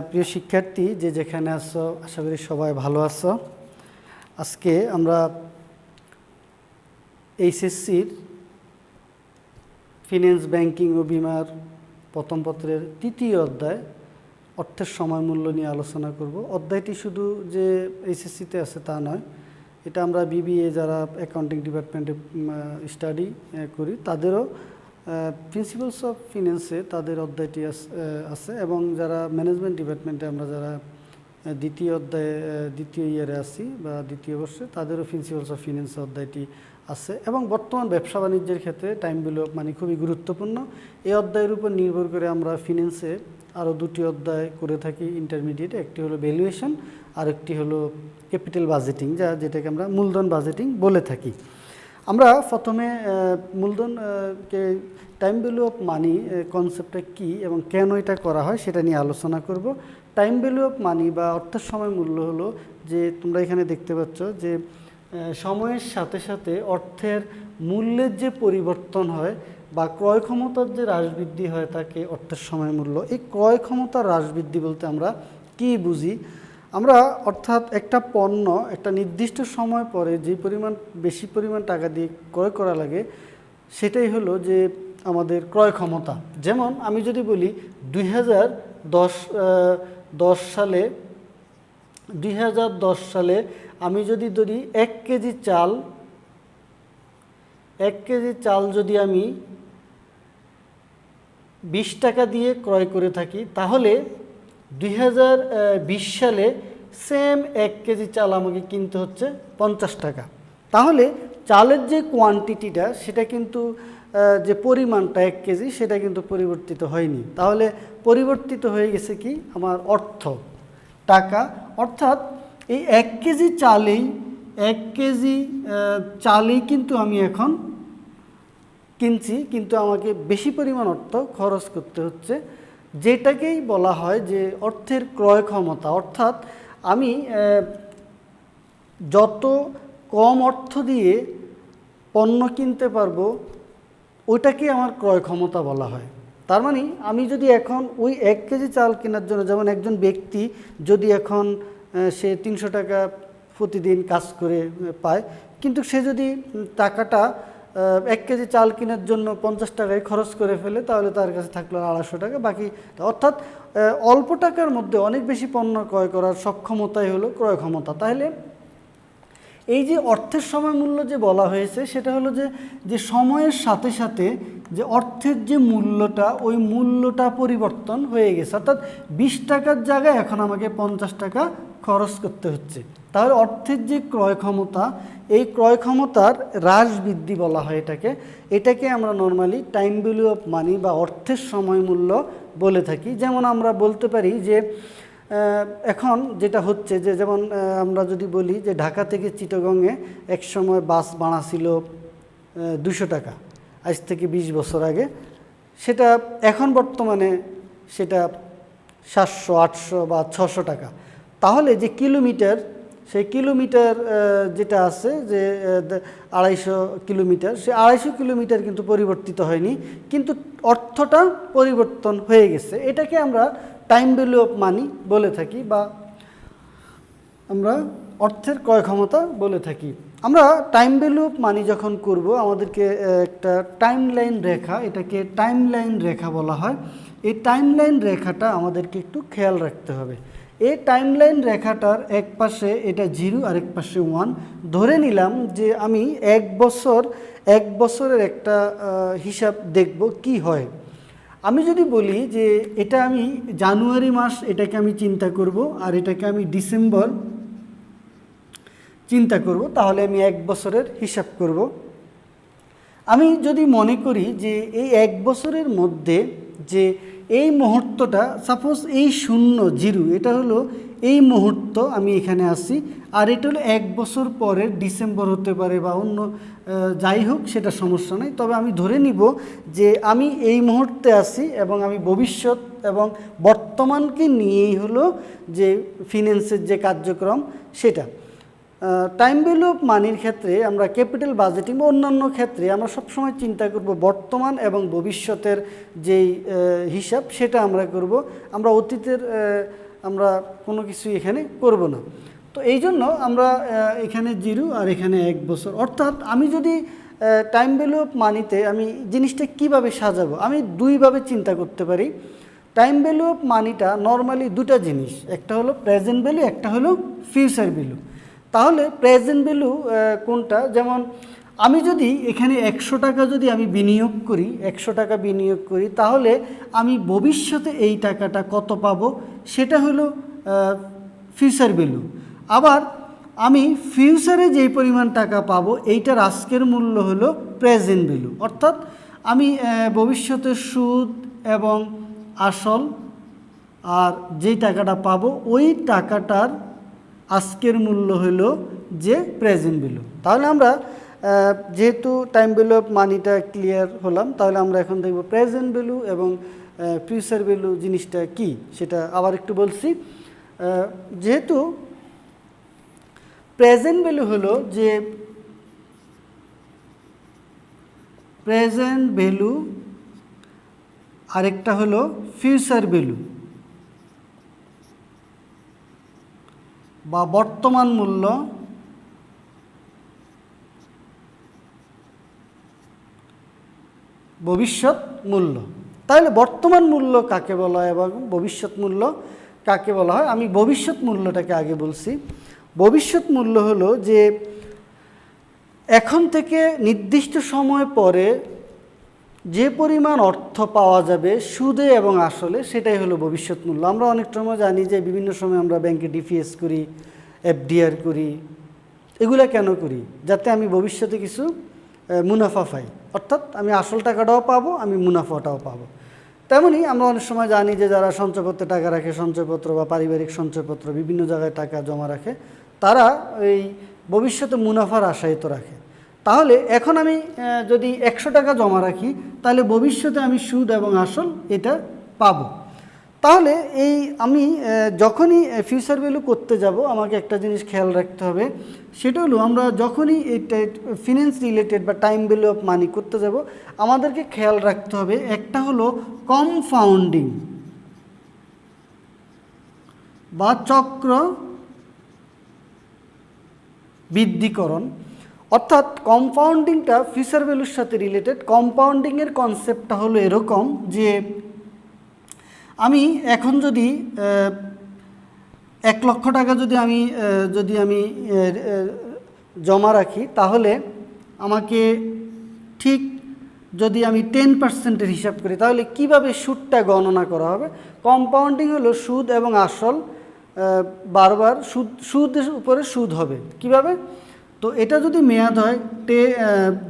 প্রিয় শিক্ষার্থী যে যেখানে আছো আশা করি সবাই ভালো আছো। আজকে আমরা এইচএসসির ফিন্যান্স ব্যাংকিং ও বিমার প্রথম পত্রের তৃতীয় অধ্যায় অর্থের সময় মূল্য নিয়ে আলোচনা করব। অধ্যায়টি শুধু যে এইচএসসিতে আছে তা নয়, এটা আমরা বিবিএ যারা অ্যাকাউন্টিং ডিপার্টমেন্টে স্টাডি করি তাদেরও প্রিন্সিপালস অফ ফিন্যান্সে তাদের অধ্যায়টি আছে এবং যারা ম্যানেজমেন্ট ডিপার্টমেন্টে আমরা যারা দ্বিতীয় ইয়ারে আছি বা দ্বিতীয় বর্ষে তাদেরও প্রিন্সিপালস অফ ফিন্যান্স অধ্যায়টি আছে। এবং বর্তমান ব্যবসা বাণিজ্যের ক্ষেত্রে টাইম ভ্যালু অফ মানি খুবই গুরুত্বপূর্ণ। এই অধ্যায়ের উপর নির্ভর করে আমরা ফিন্যান্সে আরও দুটি অধ্যায় করে থাকি ইন্টারমিডিয়েটে, একটি হলো ভ্যালুয়েশন আর একটি হলো ক্যাপিটাল বাজেটিং, যেটাকে আমরা মূলধন বাজেটিং বলে থাকি। আমরা প্রথমে মূলধনকে টাইম ভ্যালু অফ মানি কনসেপ্টটা কী এবং কেন এটা করা হয় সেটা নিয়ে আলোচনা করব। টাইম ভ্যালু অফ মানি বা অর্থের সময় মূল্য হলো যে তোমরা এখানে দেখতে পাচ্ছ যে সময়ের সাথে সাথে অর্থের মূল্যের যে পরিবর্তন হয় বা ক্রয় ক্ষমতার যে হ্রাস বৃদ্ধি হয় তাকে অর্থের সময় মূল্য। এই ক্রয় ক্ষমতার হ্রাস বৃদ্ধি বলতে আমরা কী বুঝি? আমরা অর্থাৎ একটা পণ্য একটা নির্দিষ্ট সময় পরে যে বেশি পরিমাণ টাকা দিয়ে ক্রয় করা লাগে সেটাই হলো যে আমাদের ক্রয় ক্ষমতা। যেমন আমি যদি বলি 2010 সালে আমি যদি ধরি 1 কেজি চাল যদি আমি 20 টাকা দিয়ে ক্রয় করে থাকি, তাহলে 2020 সালে সেম 1 কেজি চাল আমাকে কিনতে হচ্ছে 50 টাকা। তাহলে চালের যে কোয়ান্টিটিটা সেটা কিন্তু যে পরিমাণটা 1 কেজি সেটা কিন্তু পরিবর্তিত হয়নি। তাহলে পরিবর্তিত হয়ে গেছে কি আমার অর্থ, টাকা। অর্থাৎ এই 1 কেজি চালেই কিন্তু আমি এখন কিনছি, কিন্তু আমাকে বেশি পরিমাণ অর্থ খরচ করতে হচ্ছে, যেটাকেই বলা হয় যে অর্থের ক্রয় ক্ষমতা। অর্থাৎ আমি যত কম অর্থ দিয়ে পণ্য কিনতে পারবো ওইটাকে আমার ক্রয় ক্ষমতা বলা হয়। তার মানে আমি যদি এখন ওই 1 কেজি চাল কেনার জন্য, যেমন একজন ব্যক্তি যদি এখন সে 300 টাকা প্রতিদিন কাজ করে পায়, কিন্তু সে যদি টাকাটা 1 কেজি চাল কেনার জন্য 50 টাকায় খরচ করে ফেলে, তাহলে তার কাছে থাকলো 250 টাকা বাকি। অর্থাৎ অল্প টাকার মধ্যে অনেক বেশি পণ্য ক্রয় করার সক্ষমতাই হলো ক্রয় ক্ষমতা। তাহলে এই যে অর্থের সময় মূল্য যে বলা হয়েছে সেটা হলো যে সময়ের সাথে সাথে যে অর্থের যে মূল্যটা ওই মূল্যটা পরিবর্তন হয়ে গেছে। অর্থাৎ 20 টাকার জায়গায় এখন আমাকে 50 টাকা খরচ করতে হচ্ছে। তাহলে অর্থের যে ক্রয় ক্ষমতা, এই ক্রয় ক্ষমতার হ্রাস বৃদ্ধি বলা হয় এটাকে আমরা normally time value of money বা অর্থের সময় মূল্য বলে থাকি। যেমন আমরা বলতে পারি যে এখন যেটা হচ্ছে যে যেমন আমরা যদি বলি যে ঢাকা থেকে চিটাগংয়ে এক সময় বাস ভাড়া ছিল 200 টাকা, আজ থেকে 20 বছর আগে। সেটা এখন বর্তমানে সেটা 700, 800 বা 600 টাকা। তাহলে যে কিলোমিটার, সেই কিলোমিটার যেটা আছে যে 250 কিলোমিটার, সে 250 কিলোমিটার কিন্তু পরিবর্তিত হয়নি, কিন্তু অর্থটা পরিবর্তন হয়ে গেছে। এটাকে আমরা টাইম ভ্যালু অফ মানি বলে থাকি বা আমরা অর্থের ক্রয় ক্ষমতা বলে থাকি। আমরা টাইম ভ্যালু অফ মানি যখন করব আমাদেরকে একটা টাইমলাইন রেখা, এটাকে টাইমলাইন রেখা বলা হয়। এই টাইমলাইন রেখাটা আমাদেরকে একটু খেয়াল রাখতে হবে। এই টাইমলাইন রেখাটার এক পাশে এটা 0 আর এক পাশে 1। ধরে নিলাম যে আমি এক বছরের একটা হিসাব দেখব কি হয়। আমি যদি বলি যে এটা আমি জানুয়ারি মাস এটাকে আমি চিন্তা করব আর এটাকে আমি ডিসেম্বর চিন্তা করব, তাহলে আমি 1 বছরের হিসাব করব। আমি যদি মনে করি যে এই 1 বছরের মধ্যে যে এই মুহূর্তটা, সাপোজ এই 0 এটা হলো এই মুহূর্ত, আমি এখানে আসি, আর এটা হলো 1 বছর পরের ডিসেম্বর হতে পারে বা অন্য যাই হোক সেটা সমস্যা নেই। তবে আমি ধরে নিব যে আমি এই মুহূর্তে আসি এবং আমি ভবিষ্যৎ এবং বর্তমানকে নিয়েই হলো যে ফিন্যান্সের যে কার্যক্রম সেটা। টাইম ভ্যালু অফ মানির ক্ষেত্রে আমরা ক্যাপিটাল বাজেটিং বা অন্যান্য ক্ষেত্রে আমরা সবসময় চিন্তা করব বর্তমান এবং ভবিষ্যতের যেই হিসাব সেটা আমরা করব, আমরা অতীতের আমরা কোনো কিছু এখানে করব না। তো এই জন্য আমরা এখানে 0 আর এখানে 1 বছর, অর্থাৎ আমি যদি টাইম ভ্যালু অফ মানিতে আমি জিনিসটা কিভাবে সাজাবো, আমি দুইভাবে চিন্তা করতে পারি। টাইম ভ্যালু অফ মানিটা নর্মালি দুটা জিনিস, একটা হলো প্রেজেন্ট ভ্যালু, একটা হলো ফিউচার ভ্যালু। তাহলে প্রেজেন্ট ভ্যালু কোনটা, যেমন আমি যদি এখানে 100 টাকা যদি আমি বিনিয়োগ করি, 100 টাকা বিনিয়োগ করি, তাহলে আমি ভবিষ্যতে এই টাকাটা কত পাবো সেটা হলো ফিউচার ভ্যালু। আবার আমি ফিউচারে যেই পরিমাণ টাকা পাবো এইটার আজকের মূল্য হলো প্রেজেন্ট ভ্যালু, অর্থাৎ আমি ভবিষ্যতে সুদ এবং আসল আর যেই টাকাটা পাবো ওই টাকাটার আজকের মূল্য হলো যে প্রেজেন্ট ভ্যালু। তাহলে আমরা যেহেতু টাইম ভ্যালু অফ মানিটা ক্লিয়ার হলাম, তাহলে আমরা এখন দেখব প্রেজেন্ট ভ্যালু এবং ফিউচার ভ্যালু জিনিসটা কি সেটা আবার একটু বলছি। যেহেতু প্রেজেন্ট ভ্যালু হলো যে প্রেজেন্ট ভ্যালু, আরেকটা হলো ফিউচার ভ্যালু বা বর্তমান মূল্য, ভবিষ্যৎ মূল্য। তাহলে বর্তমান মূল্য কাকে বলা হয় এবং ভবিষ্যৎ মূল্য কাকে বলা হয়, আমি ভবিষ্যৎ মূল্যটাকে আগে বলছি। ভবিষ্যৎ মূল্য হলো যে এখন থেকে নির্দিষ্ট সময় পরে যে পরিমাণ অর্থ পাওয়া যাবে সুদে এবং আসলে, সেটাই হলো ভবিষ্যৎ মূল্য। আমরা অনেক সময় জানি যে বিভিন্ন সময় আমরা ব্যাংকে ডিপিএস করি, এফডিআর করি, এগুলা কেন করি, যাতে আমি ভবিষ্যতে কিছু মুনাফা পাই, অর্থাৎ আমি আসল টাকাটাও পাবো, আমি মুনাফাটাও পাবো। তেমনই আমরা অনেক সময় জানি যে যারা সঞ্চয়পত্রে টাকা রাখে, সঞ্চয়পত্র বা পারিবারিক সঞ্চয়পত্র বিভিন্ন জায়গায় টাকা জমা রাখে, তারা এই ভবিষ্যতে মুনাফার আশায় তো রাখে। তাহলে এখন আমি যদি 100 টাকা জমা রাখি, তাহলে ভবিষ্যতে আমি সুদ এবং আসল এটা পাবো। তাহলে এই আমি যখনই ফিউচার ভ্যালু করতে যাব আমাকে একটা জিনিস খেয়াল রাখতে হবে, সেটা হলো আমরা যখনই এটা ফিন্যান্স রিলেটেড বা টাইম ভ্যালু অফ মানি করতে যাব আমাদেরকে খেয়াল রাখতে হবে, একটা হলো কম্পাউন্ডিং বা চক্র বৃদ্ধিকরণ, অর্থাৎ কম্পাউন্ডিংটা ফিউচার ভ্যালুর সাথে রিলেটেড। কম্পাউন্ডিংয়ের কনসেপ্টটা হলো এরকম যে আমি এখন যদি 1 লক্ষ টাকা যদি আমি জমা রাখি, তাহলে আমাকে ঠিক যদি আমি 10% হিসাব করি, তাহলে কিভাবে সুদটা গণনা করা হবে। কম্পাউন্ডিং হলো সুদ এবং আসল বারবার সুদের উপরে সুদ হবে কিভাবে। তো এটা যদি মেয়াদ হয়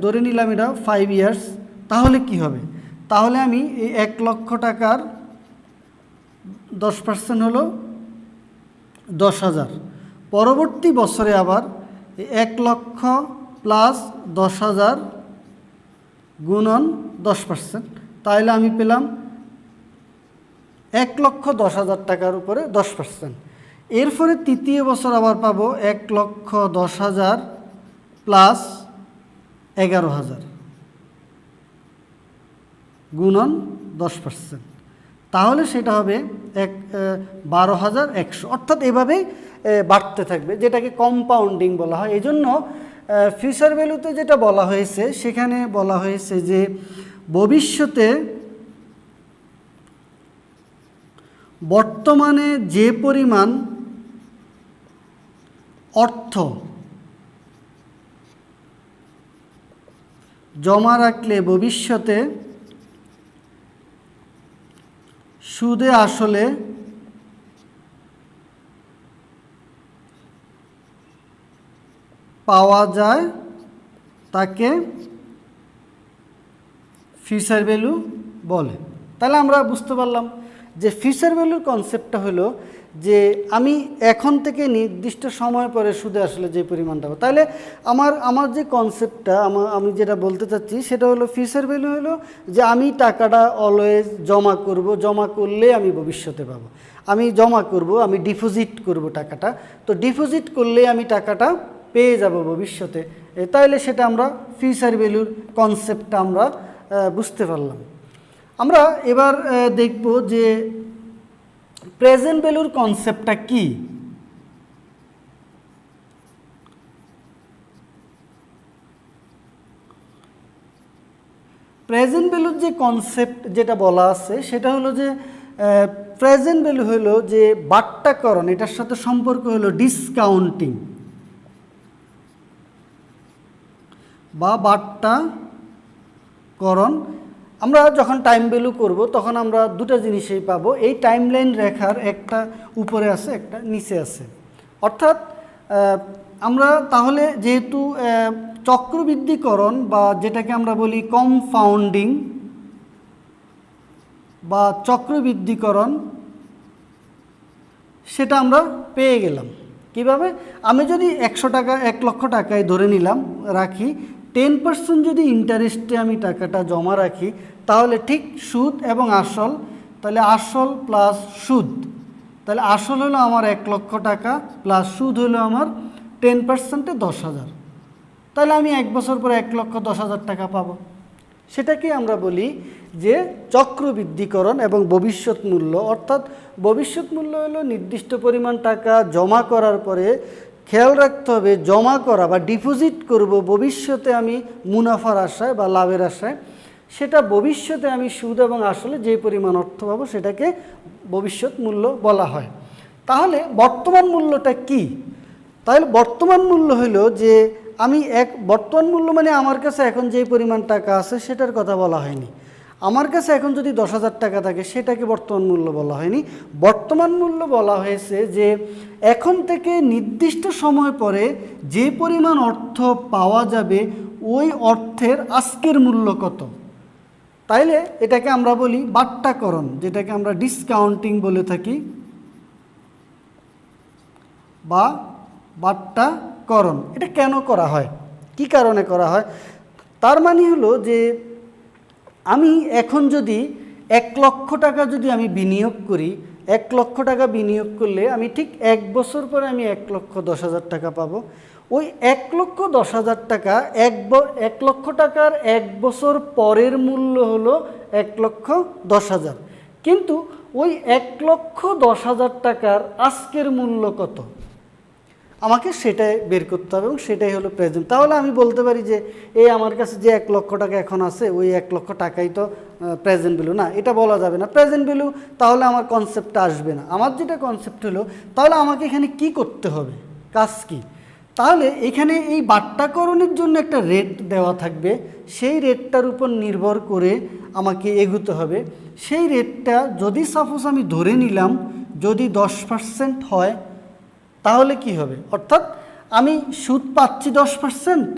ধরে নিলাম এটা 5 ইয়ার্স, তাহলে কি হবে, তাহলে আমি এই 1 লক্ষ টাকার 10% হলো 10,000, পরবর্তী বছরে আবার 1 লক্ষ প্লাস 10,000 গুণন 10%, তাহলে আমি পেলাম 1,10,000 টাকার উপরে 10%। এরপরে তৃতীয় বছর আবার পাবো 1,10,000 প্লাস 11,000 গুণন 10%, তাহলে সেটা হবে 12,100, অর্থাৎ এভাবেই বাড়তে থাকবে, যেটাকে কম্পাউন্ডিং বলা হয়। এই জন্য ফিউচার ভ্যালুতে যেটা বলা হয়েছে সেখানে বলা হয়েছে যে ভবিষ্যতে বর্তমানে যে পরিমাণ অর্থ জমা রাখলে ভবিষ্যতে সুদে আসলে পাওয়া যায় তাকে ফিউচার ভ্যালু বলে। তাহলে আমরা বুঝতে পারলাম যে ফিউচার ভ্যালুর কনসেপ্টটা হলো যে আমি এখন থেকে নির্দিষ্ট সময় পরে সুদে আসলে যে পরিমাণটা হবে। তাহলে আমার যে কনসেপ্টটা আমি যেটা বলতে চাচ্ছি সেটা হলো ফিউচার ভ্যালু হলো যে আমি টাকাটা অলওয়েজ জমা করব, জমা করলে আমি ভবিষ্যতে পাবো। আমি জমা করব, আমি ডিপোজিট করব টাকাটা, তো ডিপোজিট করলে আমি টাকাটা পেয়ে যাব ভবিষ্যতে। তাইলে সেটা আমরা ফিউচার ভ্যালুর কনসেপ্টটা আমরা বুঝতে পারলাম। আমরা এবার দেখব যে প্রেজেন্ট ভ্যালুর কনসেপ্টটা কি। প্রেজেন্ট ভ্যালুর যে কনসেপ্ট যেটা বলা আছে সেটা হলো যে প্রেজেন্ট ভ্যালু হলো যে বাট্টাকরণ, এটার সাথে সম্পর্ক হলো ডিসকাউন্টিং বা বাট্টাকরণ। আমরা যখন টাইম ভ্যালু করব তখন আমরা দুটো জিনিসই পাবো, এই টাইমলাইন রেখার একটা উপরে আছে একটা নিচে আছে। অর্থাৎ আমরা তাহলে যেহেতু চক্রবৃদ্ধিকরণ বা যেটাকে আমরা বলি কম্পাউন্ডিং বা চক্রবৃদ্ধিকরণ সেটা আমরা পেয়ে গেলাম। কিভাবে? আমি যদি 100 টাকা 1 লক্ষ টাকায় ধরে নিলাম রাখি, 10% যদি ইন্টারেস্টে আমি টাকাটা জমা রাখি তাহলে ঠিক সুদ এবং আসল, তাহলে আসল প্লাস সুদ, তাহলে আসল হলো আমার 1 লক্ষ টাকা প্লাস সুদ হলো আমার 10%-এ 10,000, তাহলে আমি 1 বছর পরে 1,10,000 টাকা পাবো। সেটাকে আমরা বলি যে চক্রবৃদ্ধিকরণ এবং ভবিষ্যৎ মূল্য। অর্থাৎ ভবিষ্যৎ মূল্য হলো নির্দিষ্ট পরিমাণ টাকা জমা করার পরে খেয়াল রাখতে হবে জমা করা বা ডিপোজিট করব ভবিষ্যতে আমি মুনাফার আশায় বা লাভের আশায়, সেটা ভবিষ্যতে আমি সুদ এবং আসলে যে পরিমাণ অর্থ পাবো সেটাকে ভবিষ্যৎ মূল্য বলা হয়। তাহলে বর্তমান মূল্যটা কি? তাহলে বর্তমান মূল্য হলো যে আমি বর্তমান মূল্য মানে আমার কাছে এখন যে পরিমাণ টাকা আছে সেটার কথা বলা হয়নি। আমার কাছে এখন যদি 10,000 টাকা থাকে সেটাকে বর্তমান মূল্য বলা হয়নি। বর্তমান মূল্য বলা হয়েছে যে এখন থেকে নির্দিষ্ট সময় পরে যে পরিমাণ অর্থ পাওয়া যাবে ওই অর্থের আজকের মূল্য কত। তাইলে এটাকে আমরা বলি বাট্টাকরণ, যেটাকে আমরা ডিসকাউন্টিং বলে থাকি বা বাট্টাকরণ। এটা কেন করা হয়, কি কারণে করা হয়? তার মানে হলো যে আমি এখন যদি 1 লক্ষ টাকা যদি আমি বিনিয়োগ করি, 1 লক্ষ টাকা বিনিয়োগ করলে আমি ঠিক 1 বছর পরে আমি 1,10,000 টাকা পাবো। ওই 1,10,000 টাকা 1 লক্ষ টাকার 1 বছর পরের মূল্য হলো 1,10,000, কিন্তু ওই 1,10,000 টাকার আজকের মূল্য কত আমাকে সেটাই বের করতে হবে এবং সেটাই হলো প্রেজেন্ট। তাহলে আমি বলতে পারি যে এই আমার কাছে যে 1 লক্ষ টাকা এখন আছে ওই 1 লক্ষ টাকাই তো প্রেজেন্ট ভ্যালু না, এটা বলা যাবে না প্রেজেন্ট ভ্যালু। তাহলে আমার কনসেপ্টটা আসবে না। আমার যেটা কনসেপ্ট হলো তাহলে আমাকে এখানে কি করতে হবে, কাজ কি? তাহলে এখানে এই বাট্টাকরণের জন্য একটা রেট দেওয়া থাকবে, সেই রেটটার উপর নির্ভর করে আমাকে এগোতে হবে। সেই রেটটা যদি সাপোজ আমি ধরে নিলাম যদি 10% হয় তাহলে কি হবে? অর্থাৎ আমি সুদ পাচ্ছি 10%,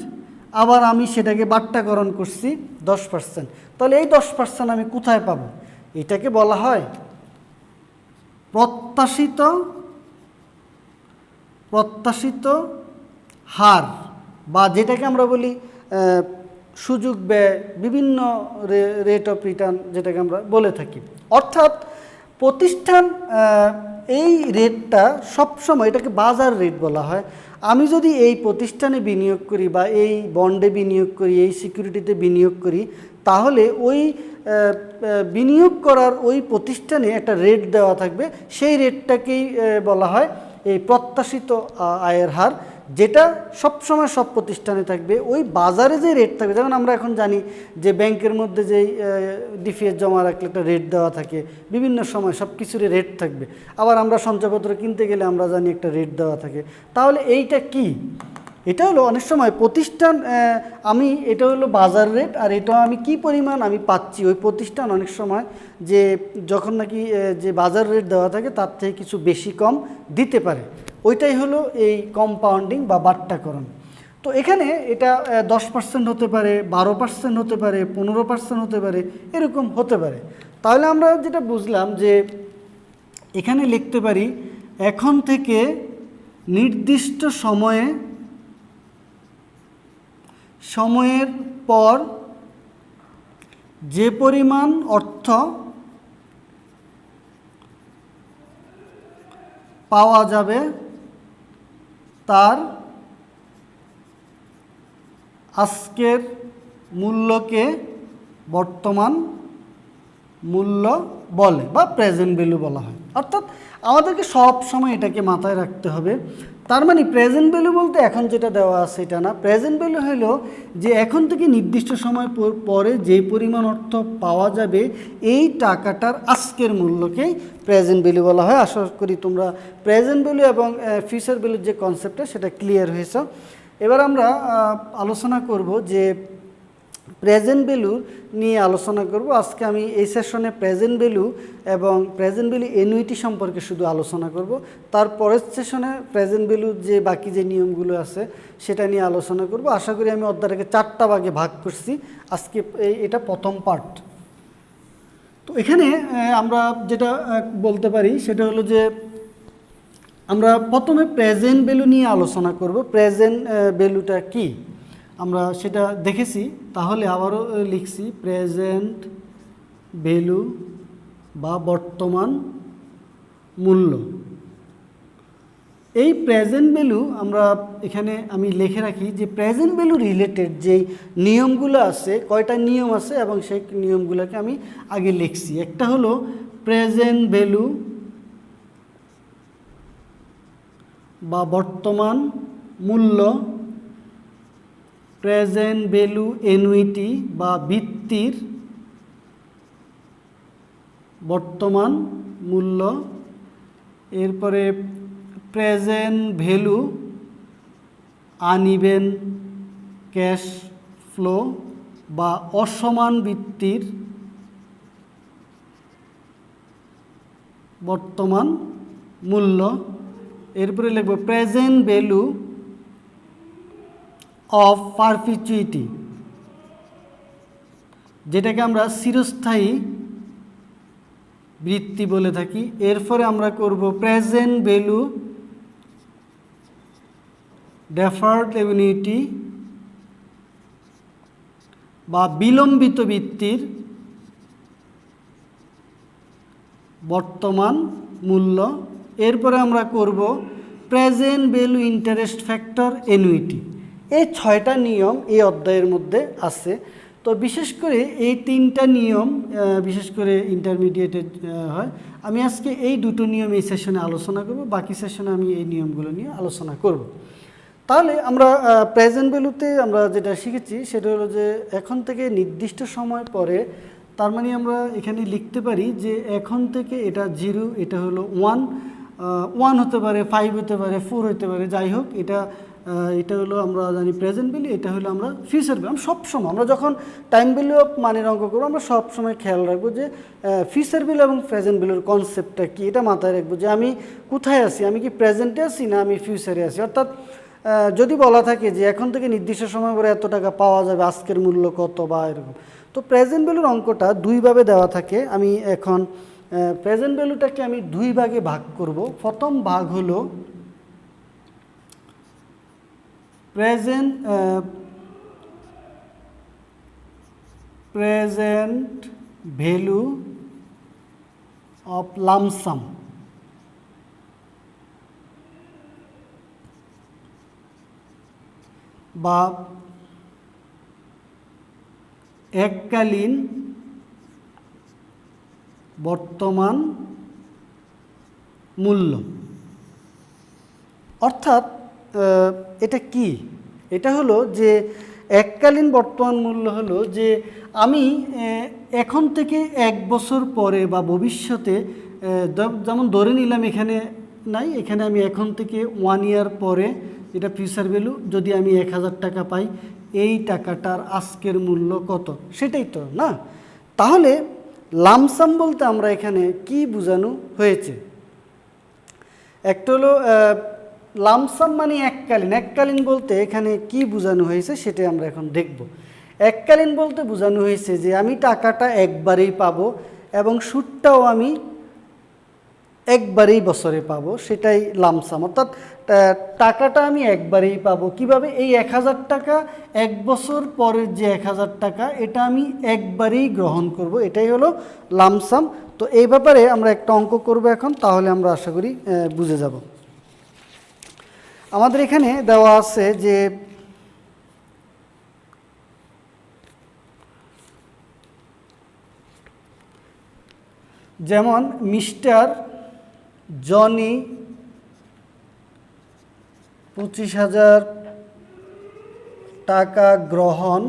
আবার আমি সেটাকে বাট্টাকরণ করছি 10%, তাহলে এই 10% আমি কোথায় পাবো? এটাকে বলা হয় প্রত্যাশিত হার, বা যেটাকে আমরা বলি সুযোগ ব্যয়, বিভিন্ন রেট অফ রিটার্ন যেটাকে আমরা বলে থাকি। অর্থাৎ প্রতিষ্ঠান এই রেটটা সবসময়, এটাকে বাজার রেট বলা হয়। আমি যদি এই প্রতিষ্ঠানে বিনিয়োগ করি বা এই বন্ডে বিনিয়োগ করি, এই সিকিউরিটিতে বিনিয়োগ করি, তাহলে ওই বিনিয়োগ করার ওই প্রতিষ্ঠানে একটা রেট দেওয়া থাকবে, সেই রেটটাকেই বলা হয় এই প্রত্যাশিত আয়ের হার, যেটা সবসময় সব প্রতিষ্ঠানে থাকবে। ওই বাজারে যে রেট থাকবে, যেমন আমরা এখন জানি যে ব্যাংকের মধ্যে যেই ডিপিএস জমা রাখলে একটা রেট দেওয়া থাকে, বিভিন্ন সময় সব কিছুরই রেট থাকবে। আবার আমরা সঞ্চয়পত্র কিনতে গেলে আমরা জানি একটা রেট দেওয়া থাকে। তাহলে এইটা কি? এটা হলো অনেক সময় প্রতিষ্ঠান, এটা হলো বাজার রেট, আর এটা আমি কি পরিমাণ আমি পাচ্ছি ওই প্রতিষ্ঠান অনেক সময় যে যখন নাকি যে বাজার রেট দেওয়া থাকে তার থেকে কিছু বেশি কম দিতে পারে, ওইটাই হলো এই কম্পাউন্ডিং বা বাট্টাকরণ। তো এখানে এটা 10% হতে পারে, 12% হতে পারে, 15% হতে পারে, এরকম হতে পারে। তাহলে আমরা যেটা বুঝলাম যে এখানে লিখতে পারি এখন থেকে নির্দিষ্ট সময়ের পর যে পরিমাণ অর্থ পাওয়া যাবে তার আজকের মূল্যকে বর্তমান মূল্য বলে বা প্রেজেন্ট ভ্যালু বলা হয়। অর্থাৎ আমাদেরকে সব সময় এটাকে মাথায় রাখতে হবে। তার মানে প্রেজেন্ট ভ্যালু বলতে এখন যেটা দেওয়া আছে এটা না। প্রেজেন্ট ভ্যালু হলো যে এখন থেকে নির্দিষ্ট সময় পরে যে পরিমাণ অর্থ পাওয়া যাবে এই টাকাটার আজকের মূল্যকেই প্রেজেন্ট ভ্যালু বলা হয়। আশা করি তোমরা প্রেজেন্ট ভ্যালু এবং ফিউচার ভ্যালুর যে কনসেপ্টটা সেটা ক্লিয়ার হয়েছে। এবার আমরা আলোচনা করব যে প্রেজেন্ট ভ্যালু নিয়ে আলোচনা করব। আজকে আমি এই সেশনে প্রেজেন্ট ভ্যালু এবং প্রেজেন্ট ভ্যালু অ্যানুইটি সম্পর্কে শুধু আলোচনা করব। তারপরের সেশনে প্রেজেন্ট ভ্যালুর যে বাকি যে নিয়মগুলো আছে সেটা নিয়ে আলোচনা করব। আশা করি আমি অধ্যায়টাকে 4টা ভাগে ভাগ করছি। আজকে এটা প্রথম পার্ট। তো এখানে আমরা যেটা বলতে পারি সেটা হলো যে আমরা প্রথমে প্রেজেন্ট ভ্যালু নিয়ে আলোচনা করব। প্রেজেন্ট ভ্যালুটা কি আমরা সেটা দেখেছি, তাহলে আবারও লিখছি প্রেজেন্ট ভ্যালু বা বর্তমান মূল্য। এই প্রেজেন্ট ভ্যালু আমরা এখানে আমি লিখে রাখি যে প্রেজেন্ট ভ্যালু রিলেটেড যেই নিয়মগুলো আছে, কয়টা নিয়ম আছে এবং সেই নিয়মগুলোকে আমি আগে লিখছি। একটা হলো প্রেজেন্ট ভ্যালু বা বর্তমান মূল্য, প্রেজেন্ট ভ্যালু অ্যানুইটি বা ভিত্তির বর্তমান মূল্য, এরপরে present value uneven cash flow বা অসমান ভিত্তির বর্তমান মূল্য, এরপরে লিখব প্রেজেন্ট ভ্যালু অফ পারপিচুইটি, যেটাকে আমরা চিরস্থায়ী বৃত্তি বলে থাকি। এরপরে আমরা করব প্রেজেন্ট ভ্যালু ডেফার্ড অ্যানুইটি বা বিলম্বিত বৃত্তির বর্তমান মূল্য। এরপরে আমরা করব present value interest factor annuity. এই 6টা নিয়ম এই অধ্যায়ের মধ্যে আছে। তো বিশেষ করে এই 3টা নিয়ম বিশেষ করে ইন্টারমিডিয়েটে হয়। আমি আজকে এই দুটো নিয়ম এই সেশনে আলোচনা করব, বাকি সেশনে আমি এই নিয়মগুলো নিয়ে আলোচনা করব। তাহলে আমরা প্রেজেন্ট ভ্যালুতে আমরা যেটা শিখেছি সেটা হলো যে এখন থেকে নির্দিষ্ট সময় পরে, তার মানে আমরা এখানে লিখতে পারি যে এখন থেকে এটা 0, এটা হলো 1 হতে পারে, 5 হতে পারে, 4 হতে পারে, যাই হোক এটা হলো আমরা জানি প্রেজেন্ট ভ্যালু, এটা হলো আমরা ফিউচার ভ্যালু। সবসময় আমরা যখন টাইম ভ্যালু অফ মানির অঙ্ক করবো আমরা সবসময় খেয়াল রাখবো যে ফিউচার ভ্যালু এবং প্রেজেন্ট ভ্যালুর কনসেপ্টটা কি, এটা মাথায় রাখবো যে আমি কোথায় আছি, আমি কি প্রেজেন্টে আছি না আমি ফিউচারে আছি। অর্থাৎ যদি বলা থাকে যে এখন থেকে নির্দিষ্ট সময় পরে এত টাকা পাওয়া যাবে, আজকের মূল্য কত বা এরকম, তো প্রেজেন্ট ভ্যালুর অঙ্কটা 2 ভাবে দেওয়া থাকে। আমি এখন প্রেজেন্ট ভ্যালুটাকে আমি 2 ভাগে ভাগ করব। প্রথম ভাগ হলো প্রেজেন্ট ভ্যালু অফ লামসাম বা এককালীন বর্তমান মূল্য। অর্থাৎ এটা কি? এটা হলো যে এককালীন বর্তমান মূল্য হলো যে আমি এখন থেকে 1 বছর পরে বা ভবিষ্যতে, যেমন ধরে নিলাম এখানে নাই, এখানে আমি এখন থেকে 1 ইয়ার পরে, এটা ফিউচার ভ্যালু, যদি আমি 1000 টাকা পাই, এই টাকাটার আজকের মূল্য কত, সেটাই তো না? তাহলে লামসাম বলতে আমরা এখানে কি বোঝানো হয়েছে? একটা হলো লামসাম মানে এককালীন বলতে এখানে কি বোঝানো হয়েছে সেটাই আমরা এখন দেখব। এককালীন বলতে বোঝানো হয়েছে যে আমি টাকাটা একবারেই পাবো এবং সুদটাও আমি একবারেই বছরে পাবো, সেটাই লামসাম। অর্থাৎ টাকাটা আমি একবারেই পাবো। কিভাবে? এই 1000 টাকা 1 বছর পরের যে 1000 টাকা, এটা আমি একবারেই গ্রহণ করব, এটাই হলো লামসাম। তো এই ব্যাপারে আমরা একটা অঙ্ক করব এখন, তাহলে আমরা আশা করি বুঝে যাব। আমাদের এখানে দেওয়া আছে যে যেমন মিস্টার জনি 25,000 টাকা গ্রহণ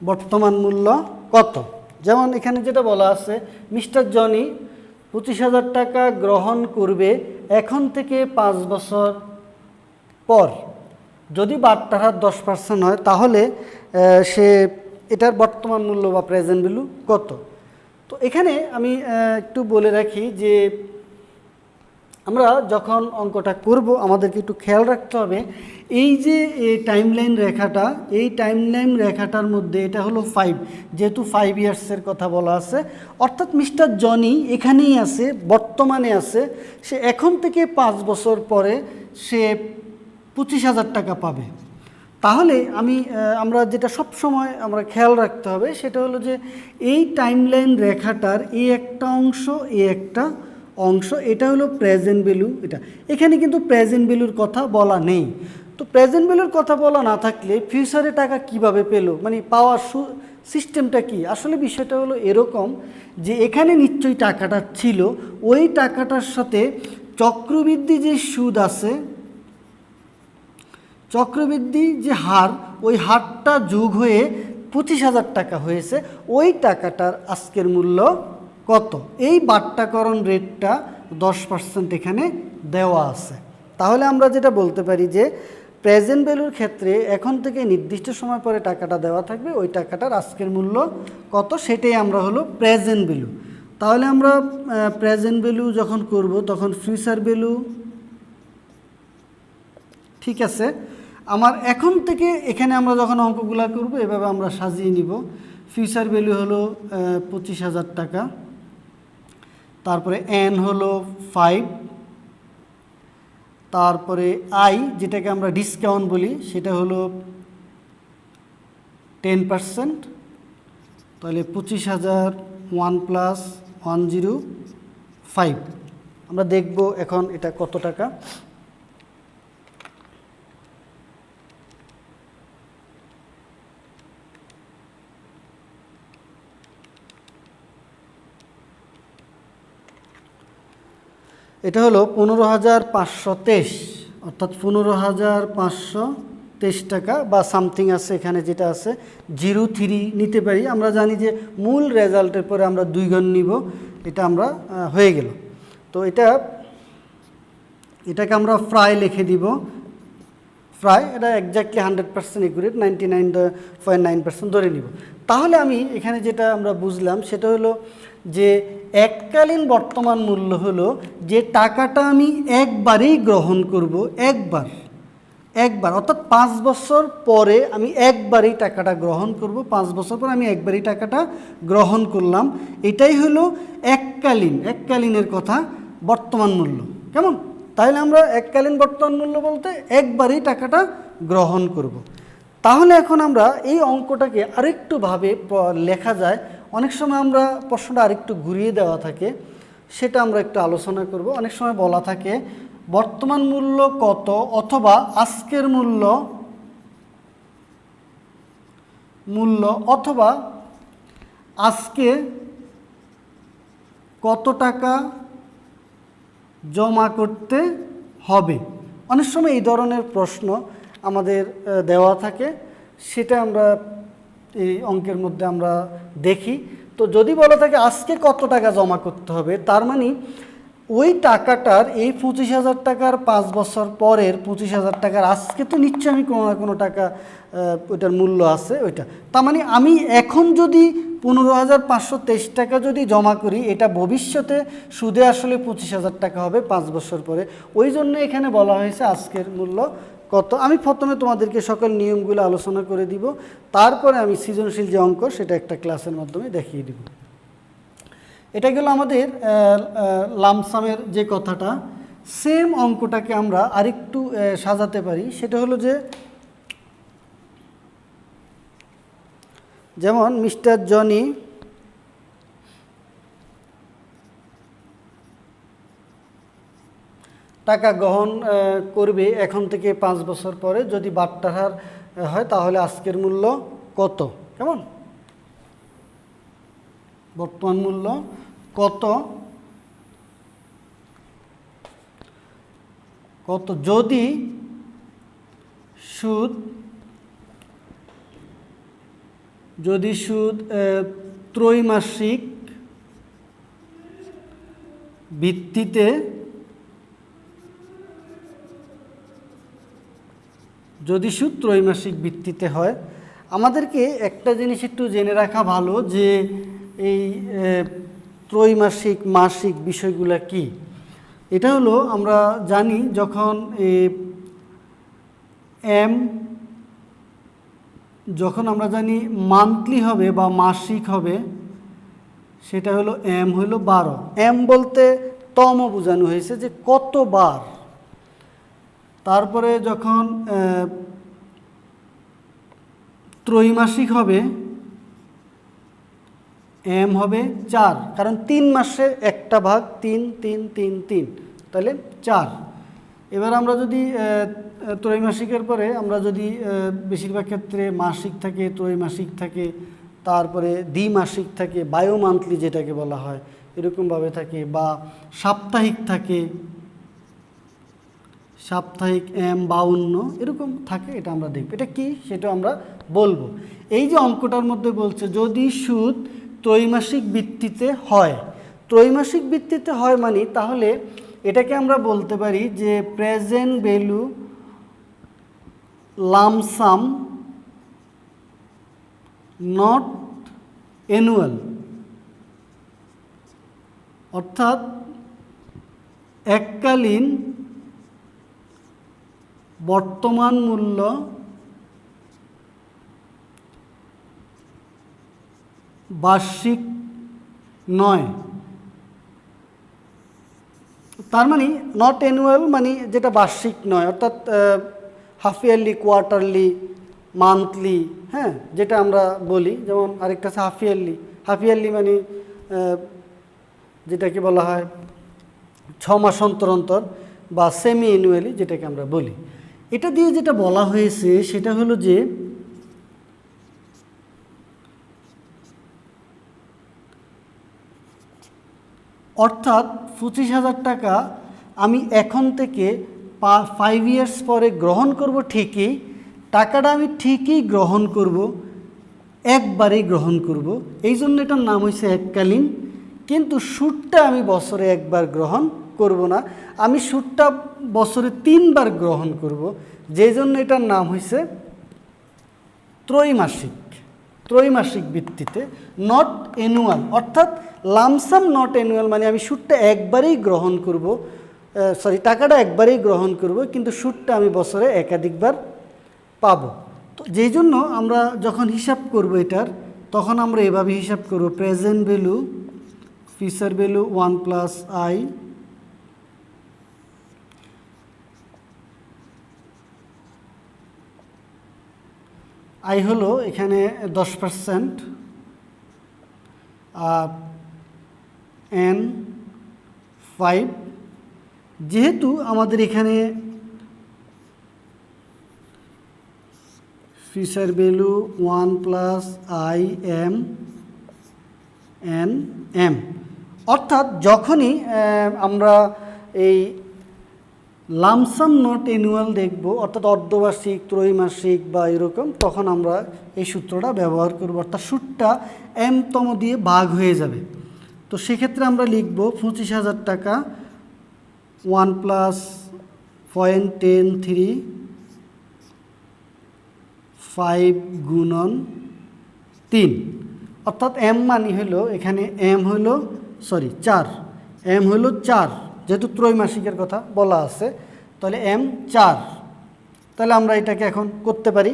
বর্তমান মূল্য কত। যেমন এখানে যেটা বলা আছে, মিস্টার জনি 25,000 টাকা গ্রহণ করবে এখন থেকে 5 বছর পর। যদি বার্তার হার 10% হয় তাহলে সে এটার বর্তমান মূল্য বা প্রেজেন্ট ভ্যালু কত। তো এখানে আমি একটু বলে রাখি যে আমরা যখন অঙ্কটা করব আমাদেরকে একটু খেয়াল রাখতে হবে, এই যে টাইমলাইন রেখাটা, এই টাইমলাইন রেখাটার মধ্যে এটা হলো 5, যেহেতু 5 ইয়ার্সের কথা বলা আছে, অর্থাৎ মিস্টার জনি এখানেই আছে, বর্তমানে আছে। সে এখন থেকে 5 বছর পরে সে 25,000 টাকা পাবে। তাহলে আমরা যেটা সব সময় আমরা খেয়াল রাখতে হবে সেটা হলো যে এই টাইমলাইন রেখাটার এই একটা অংশ, এই একটা অংশ, এটা হলো প্রেজেন্ট ভ্যালু। এখানে কিন্তু প্রেজেন্ট ভ্যালুর কথা বলা নেই। তো প্রেজেন্ট ভ্যালুর কথা বলা না থাকলে ফিউচারে টাকা কিভাবে পেলো, মানে পাওয়ার সিস্টেমটা কি। আসলে বিষয়টা হলো এরকম যে এখানে নিশ্চয়ই টাকাটা ছিল, ওই টাকাটার সাথে চক্রবৃদ্ধি যে সুদ আছে, চক্রবৃদ্ধি যে হার, ওই হারটা যোগ হয়ে 25,000 টাকা হয়েছে। ওই টাকাটার আজকের মূল্য কত, এই বাট্টাকরণ রেটটা 10% এখানে দেওয়া আছে। তাহলে আমরা যেটা বলতে পারি যে প্রেজেন্ট ভ্যালুর ক্ষেত্রে এখন থেকে নির্দিষ্ট সময় পরে টাকাটা দেওয়া থাকবে, ওই টাকাটার আজকের মূল্য কত সেটাই আমরা হলো প্রেজেন্ট ভ্যালু। তাহলে আমরা প্রেজেন্ট ভ্যালু যখন করব তখন ফিউচার ভ্যালু, ঠিক আছে। আমার এখন থেকে এখানে আমরা যখন অঙ্কগুলা করব এভাবে আমরা সাজিয়ে নিব। ফিউচার ভ্যালু হলো 25,000 টাকা, তারপরে এন হলো 5, তারপরে আই যেটাকে আমরা ডিসকাউন্ট বলি সেটা হলো 10%। তাহলে 25,000 1 + 105। আমরা দেখব এখন এটা কত টাকা। এটা হলো 15,523, অর্থাৎ 15,523 টাকা বা সামথিং আছে এখানে, যেটা আছে 03 নিতে পারি। আমরা জানি যে মূল রেজাল্টের পরে আমরা 2 গুণ নিব, এটা আমরা হয়ে গেল। তো এটাকে আমরা ফ্রাই লিখে দিব। ফ্রাই এটা এক্স্যাক্টলি 100% একুরেট, 99.9% ধরে নিব। তাহলে আমি এখানে যেটা আমরা বুঝলাম সেটা হলো যে এককালীন বর্তমান মূল্য হলো যে টাকাটা আমি একবারেই গ্রহণ করব, একবার অর্থাৎ 5 বছর পরে আমি একবারেই টাকাটা গ্রহণ করব। 5 বছর পর আমি একবারেই টাকাটা গ্রহণ করলাম, এটাই হলো এককালীনের কথা বর্তমান মূল্য। কেমন? তাহলে আমরা এককালীন বর্তমান মূল্য বলতে একবারেই টাকাটা গ্রহণ করব। তাহলে এখন আমরা এই অঙ্কটাকে আরেকটুভাবে লেখা যায়। অনেক সময় আমরা প্রশ্নটা আরেকটু ঘুরিয়ে দেওয়া থাকে, সেটা আমরা একটু আলোচনা করব। অনেক সময় বলা থাকে বর্তমান মূল্য কত অথবা আজকের মূল্য অথবা আজকে কত টাকা জমা করতে হবে। অনেক সময় এই ধরনের প্রশ্ন আমাদের দেওয়া থাকে, সেটা আমরা এই অঙ্কের মধ্যে আমরা দেখি। তো যদি বলা থাকে আজকে কত টাকা জমা করতে হবে, তার মানে ওই টাকাটার এই 25,000 টাকার 5 বছর পরের 25,000 টাকার আজকে তো নিশ্চয়ই আমি কোনো না কোনো টাকা ওইটার মূল্য আছে ওইটা। তার মানে আমি এখন যদি 15,523 টাকা যদি জমা করি, এটা ভবিষ্যতে সুদে আসলে 25,000 টাকা হবে 5 বছর পরে। ওই জন্য এখানে বলা হয়েছে আজকের মূল্য কত। আমি প্রথমে তোমাদেরকে সকল নিয়মগুলো আলোচনা করে দিব, তারপরে আমি সৃজনশীল যে অঙ্ক সেটা একটা ক্লাসের মাধ্যমে দেখিয়ে দিব। এটা গেল আমাদের লামসামের যে কথাটা। সেম অঙ্কটাকে আমরা আরেকটু সাজাতে পারি, সেটা হলো যে যেমন মিস্টার জনি টাকা গ্রহণ করবে এখন থেকে 5 বছর পরে, যদি বাট্টার হার হয় তাহলে আজকের মূল্য কত, কেমন, বর্তমান মূল্য কত, কত যদি সুদ ত্রৈমাসিক ভিত্তিতে হয়। আমাদেরকে একটা জিনিস একটু জেনে রাখা ভালো যে এই ত্রৈমাসিক মাসিক বিষয়গুলো কি। এটা হলো আমরা জানি যখন আমরা জানি মান্থলি হবে বা মাসিক হবে, সেটা হলো হলো 12। বলতে তম বোঝানো হয়েছে যে কতবার। তারপরে যখন ত্রৈমাসিক হবে হবে 4, কারণ 3 মাসে একটা ভাগ 3 3 3 3, তাহলে 4। এবার আমরা যদি ত্রৈমাসিকের পরে আমরা যদি বেশিরভাগ ক্ষেত্রে মাসিক থাকে, ত্রৈমাসিক থাকে, তারপরে দ্বিমাসিক থাকে, বায়ো মান্থলি যেটাকে বলা হয় এরকমভাবে থাকে, বা সাপ্তাহিক থাকে, সাপ্তাহিক 52 এরকম থাকে, এটা আমরা দেখব। এটা কি সেটা আমরা বলবো। এই যে অঙ্কটার মধ্যে বলছে যদি সুদ ত্রৈমাসিক ভিত্তিতে হয়, ত্রৈমাসিক ভিত্তিতে হয় মানে তাহলে এটাকে আমরা বলতে পারি যে present value lump sum not annual, অর্থাৎ এককালীন বর্তমান মূল্য বার্ষিক নয়। তার মানে নট অ্যানুয়াল মানে যেটা বার্ষিক নয়, অর্থাৎ হাফ ইয়ারলি, কোয়ার্টারলি, মান্থলি, হ্যাঁ, যেটা আমরা বলি। যেমন আরেকটা আছে হাফ ইয়ারলি। হাফ ইয়ারলি মানে যেটাকে বলা হয় 6 মাস অন্তর অন্তর, বা সেমি অ্যানুয়ালি যেটাকে আমরা বলি। এটা দিয়ে যেটা বলা হয়েছে সেটা হলো যে অর্থাৎ 25,000 টাকা আমি এখন থেকে 5 ইয়ার্স পরে গ্রহণ করব, ঠিকই টাকাটা আমি ঠিকই গ্রহণ করব, একবারেই গ্রহণ করব। এই জন্য এটার নাম হয়েছে এককালীন। কিন্তু সুদটা আমি বছরে একবার গ্রহণ করব না, আমি সুদটা বছরে 3 বার গ্রহণ করব, যে জন্য এটার নাম হয়েছে ত্রৈমাসিক। ত্রৈমাসিক ভিত্তিতে, নট অ্যানুয়াল, অর্থাৎ লামসাম নট অ্যানুয়াল মানে আমি সুদটা একবারেই গ্রহণ করব, টাকাটা একবারেই গ্রহণ করব, কিন্তু সুদটা আমি বছরে একাধিকবার পাবো। তো যেই জন্য আমরা যখন হিসাব করব এটার, তখন আমরা এভাবে হিসাব করব present value future value 1 plus I হলো এখানে 10%, আর N 5। যেহেতু আমাদের এখানে future value 1 plus I M N M, অর্থাৎ যখনই আমরা এই লামসাম নট অ্যানুয়াল দেখব, অর্থাৎ অর্ধবার্ষিক, ত্রৈমাসিক বা এরকম, তখন আমরা এই সূত্রটা ব্যবহার করব, অর্থাৎ সুদটা এমতম দিয়ে ভাগ হয়ে যাবে। তো সেক্ষেত্রে আমরা লিখব 25,000 টাকা 1 প্লাস 0.103 5 গুণন 3, অর্থাৎ এম মানে হলো এখানে এম হলো 4, এম হলো 4, যেহেতু ত্রৈমাসিকের কথা বলা আছে, তাহলে এম 4। তাহলে আমরা এটাকে এখন করতে পারি।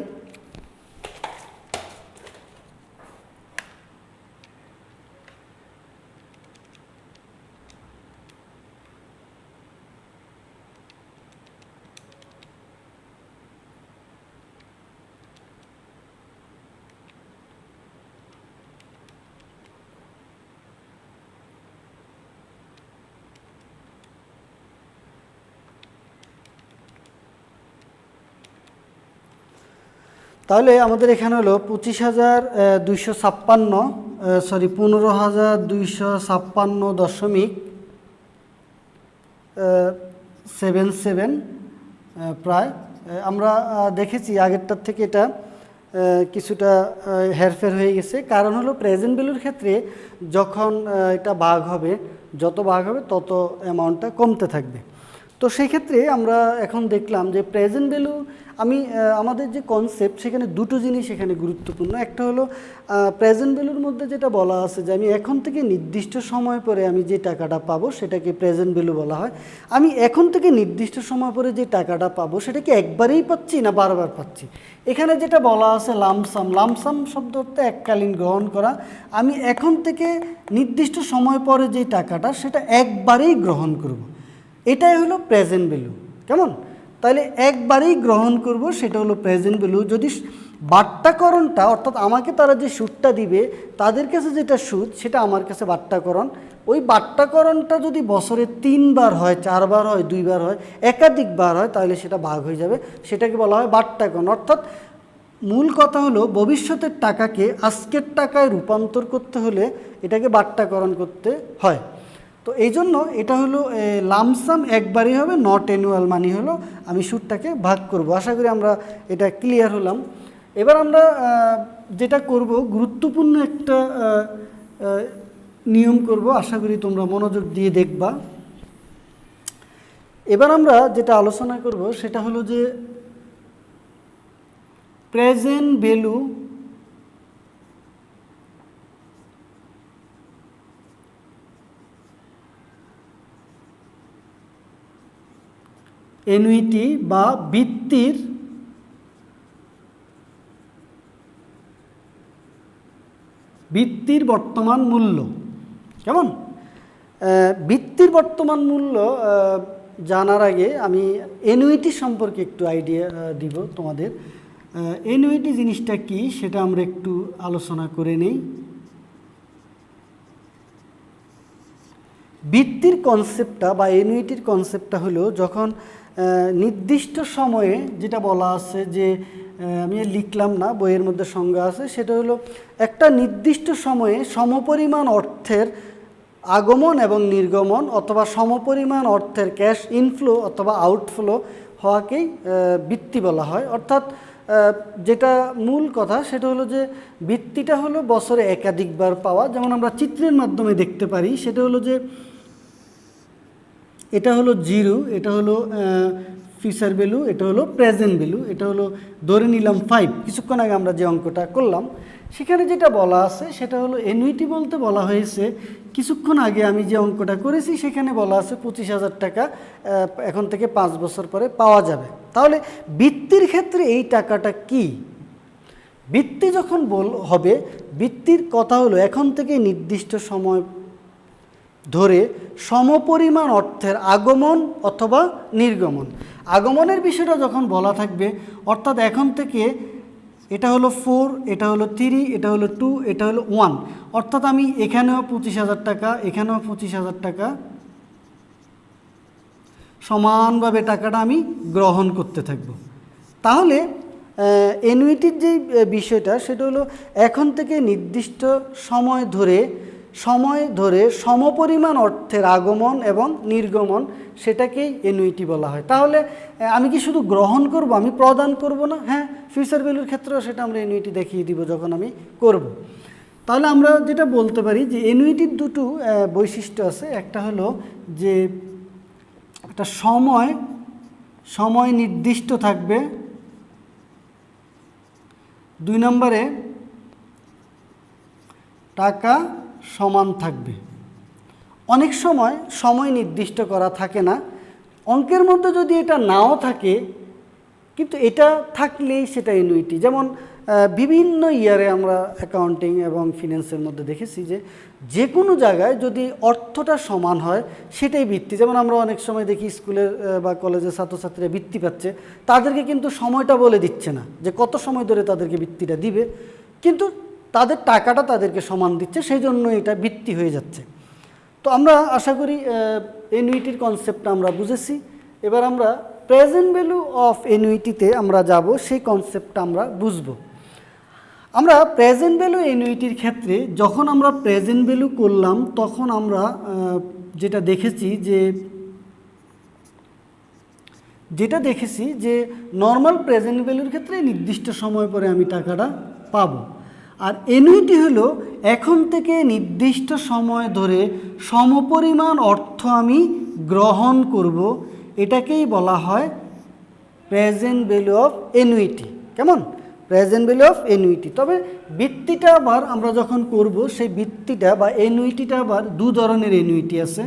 তাহলে আমাদের এখানে হলো 25,256 সরি 15,256.77 প্রায়। আমরা দেখেছি আগেরটার থেকে এটা কিছুটা হেরফের হয়ে গেছে, কারণ হলো প্রেজেন্ট ভ্যালুর ক্ষেত্রে যখন এটা ভাগ হবে, যত ভাগ হবে তত অ্যামাউন্টটা কমতে থাকবে। তো সেই ক্ষেত্রে আমরা এখন দেখলাম যে প্রেজেন্ট ভ্যালু আমাদের যে কনসেপ্ট সেখানে দুটো জিনিস এখানে গুরুত্বপূর্ণ। একটা হলো প্রেজেন্ট ভ্যালুর মধ্যে যেটা বলা আছে যে আমি এখন থেকে নির্দিষ্ট সময় পরে আমি যে টাকাটা পাবো সেটাকে প্রেজেন্ট ভ্যালু বলা হয়। আমি এখন থেকে নির্দিষ্ট সময় পরে যে টাকাটা পাবো সেটা কি একবারেই পাচ্ছি না বারবার পাচ্ছি? এখানে যেটা বলা আছে লামসাম, লামসাম শব্দ অর্থে এককালীন গ্রহণ করা। আমি এখন থেকে নির্দিষ্ট সময় পরে যে টাকাটা সেটা একবারেই গ্রহণ করব, এটাই হলো প্রেজেন্ট ভ্যালু। কেমন? তাহলে একবারেই গ্রহণ করব, সেটা হলো প্রেজেন্ট ভ্যালু। যদি বাট্টাকরণটা অর্থাৎ আমাকে তারা যে সুদটা দিবে তাদের কাছে যেটা সুদ সেটা আমার কাছে বাট্টাকরণ, ওই বাট্টাকরণটা যদি বছরে 3 বার হয়, 4 বার হয়, 2 বার হয়, একাধিকবার হয়, তাহলে সেটা ভাগ হয়ে যাবে, সেটাকে বলা হয় বাট্টাকরণ। অর্থাৎ মূল কথা হলো ভবিষ্যতের টাকাকে আজকের টাকায় রূপান্তর করতে হলে এটাকে বাট্টাকরণ করতে হয়। তো এই জন্য এটা হলো লামসাম একবারই হবে, নট অ্যানুয়াল মানে হলো আমি সুদটাকে ভাগ করব। আশা করি আমরা এটা ক্লিয়ার হলাম। এবার আমরা যেটা করব গুরুত্বপূর্ণ একটা নিয়ম করব, আশা করি তোমরা মনোযোগ দিয়ে দেখবা। এবার আমরা যেটা আলোচনা করব সেটা হলো যে প্রেজেন্ট ভ্যালু অ্যানুইটি বা বৃত্তির বর্তমান মূল্য। কেমন? বৃত্তির বর্তমান মূল্য জানার আগে আমি অ্যানুইটি সম্পর্কে একটু আইডিয়া দিব তোমাদের। অ্যানুইটি জিনিসটা কি সেটা আমরা একটু আলোচনা করে নেই। বৃত্তির কনসেপ্টটা বা অ্যানুইটির কনসেপ্টটা হলো যখন নির্দিষ্ট সময়ে, যেটা বলা আছে যে আমি লিখলাম না, বইয়ের মধ্যে সংজ্ঞা আছে, সেটা হলো একটা নির্দিষ্ট সময়ে সমপরিমাণ অর্থের আগমন এবং নির্গমন অথবা সমপরিমাণ অর্থের ক্যাশ ইনফ্লো অথবা আউটফ্লো হওয়াকেই বৃত্তি বলা হয়। অর্থাৎ যেটা মূল কথা সেটা হলো যে বৃত্তিটা হলো বছরে একাধিকবার পাওয়া। যেমন আমরা চিত্রের মাধ্যমে দেখতে পারি, সেটা হলো যে এটা হলো 0, এটা হলো ফিউচার ভ্যালু, এটা হলো প্রেজেন্ট ভ্যালু, এটা হলো ধরে নিলাম 5। কিছুক্ষণ আগে আমরা যে অঙ্কটা করলাম সেখানে যেটা বলা আছে সেটা হলো অ্যানুইটি বলতে বলা হয়েছে, কিছুক্ষণ আগে আমি যে অঙ্কটা করেছি সেখানে বলা আছে 25,000 টাকা এখন থেকে 5 বছর পরে পাওয়া যাবে। তাহলে বৃত্তির ক্ষেত্রে এই টাকাটা কি? বৃত্তি যখন হবে, বৃত্তির কথা হলো এখন থেকে নির্দিষ্ট সময় ধরে সমপরিমাণ অর্থের আগমন অথবা নির্গমন। আগমনের বিষয়টা যখন বলা থাকবে, অর্থাৎ এখন থেকে এটা হলো 4, এটা হলো 3, এটা হলো 2, এটা হলো 1, অর্থাৎ আমি এখানেও 25,000 টাকা, এখানেও 25,000 টাকা, সমানভাবে টাকাটা আমি গ্রহণ করতে থাকব। তাহলে অ্যানুইটির যে বিষয়টা সেটা হলো এখন থেকে নির্দিষ্ট সময় ধরে সমপরিমাণ অর্থের আগমন এবং নির্গমন, সেটাকেই অ্যানুইটি বলা হয়। তাহলে আমি কি শুধু গ্রহণ করব, আমি প্রদান করব না? হ্যাঁ, ফিউচার ভ্যালুর ক্ষেত্রেও সেটা আমরা অ্যানুইটি দেখিয়ে দিব যখন আমি করব। তাহলে আমরা যেটা বলতে পারি যে অ্যানুইটির দুটো বৈশিষ্ট্য আছে। একটা হলো যে একটা সময় নির্দিষ্ট থাকবে, 2 নম্বরে টাকা সমান থাকবে। অনেক সময় নির্দিষ্ট করা থাকে না, অঙ্কের মধ্যে যদি এটা নাও থাকে কিন্তু এটা থাকলেই সেটা অ্যানুইটি। যেমন বিভিন্ন ইয়ারে আমরা অ্যাকাউন্টিং এবং ফিন্যান্সের মধ্যে দেখেছি যে কোনো জায়গায় যদি অর্থটা সমান হয় সেটাই বৃত্তি। যেমন আমরা অনেক সময় দেখি স্কুলের বা কলেজের ছাত্রছাত্রীরা বৃত্তি পাচ্ছে, তাদেরকে কিন্তু সময়টা বলে দিচ্ছে না যে কত সময় ধরে তাদেরকে বৃত্তিটা দিবে, কিন্তু তাদের টাকাটা তাদেরকে সমান দিচ্ছে, সেই জন্য এটা বৃত্তি হয়ে যাচ্ছে। তো আমরা আশা করি অ্যানুইটির কনসেপ্টটা আমরা বুঝেছি। এবার আমরা প্রেজেন্ট ভ্যালু অফ অ্যানুইটিতে আমরা যাব, সেই কনসেপ্টটা আমরা বুঝব। আমরা প্রেজেন্ট ভ্যালু অ্যানুইটির ক্ষেত্রে যখন আমরা প্রেজেন্ট ভ্যালু করলাম তখন আমরা যেটা দেখেছি যে নর্মাল প্রেজেন্ট ভ্যালুর ক্ষেত্রে নির্দিষ্ট সময় পরে আমি টাকাটা পাবো। আর অ্যানুইটি হলো এখন থেকে নির্দিষ্ট সময় ধরে সমপরিমাণ অর্থ আমি গ্রহণ করব, এটাকেই বলা হয় প্রেজেন্ট ভ্যালু অফ অ্যানুইটি। কেমন? Present value of annuity. তবে বৃত্তিটা আবার আমরা যখন করব, সেই বৃত্তিটা বা অ্যানুইটিটা আবার দু ধরনের অ্যানুইটি আছে।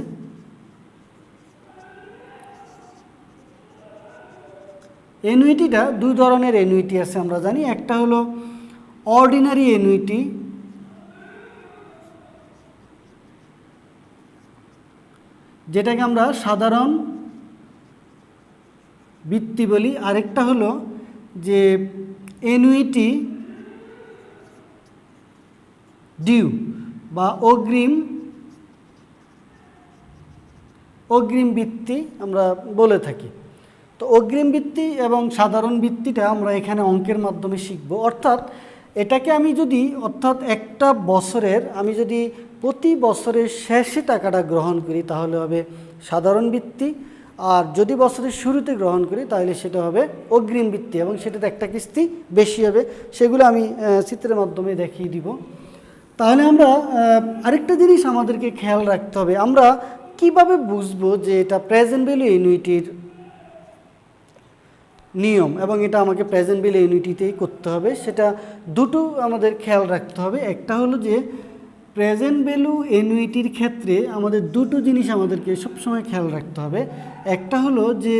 অ্যানুইটিটা দুই ধরনের অ্যানুইটি আছে আমরা জানি। একটা হলো অর্ডিনারি অ্যানুইটি, যেটাকে আমরা সাধারণ বৃত্তি বলি। আরেকটা হলো যে অ্যানুইটি ডিউ বা অগ্রিম বৃত্তি আমরা বলে থাকি। তো অগ্রিম বৃত্তি এবং সাধারণ বৃত্তিটা আমরা এখানে অঙ্কের মাধ্যমে শিখব। অর্থাৎ এটাকে আমি একটা বছরের আমি যদি প্রতি বছরের শেষে টাকাটা গ্রহণ করি তাহলে হবে সাধারণ বৃত্তি, আর যদি বছরের শুরুতে গ্রহণ করি তাহলে সেটা হবে অগ্রিম বৃত্তি, এবং সেটাতে একটা কিস্তি বেশি হবে। সেগুলো আমি চিত্রের মাধ্যমে দেখিয়ে দিব। তাহলে আমরা আরেকটা জিনিস আমাদেরকে খেয়াল রাখতে হবে, আমরা কিভাবে বুঝবো যে এটা প্রেজেন্ট ভ্যালু অ্যানুইটির নিয়ম এবং এটা আমাকে প্রেজেন্ট ভ্যালু অ্যানুইটিতেই করতে হবে, সেটা দুটো আমাদের খেয়াল রাখতে হবে। একটা হলো যে প্রেজেন্ট ভ্যালু অ্যানুইটির ক্ষেত্রে আমাদের দুটো জিনিস আমাদেরকে সবসময় খেয়াল রাখতে হবে। একটা হলো যে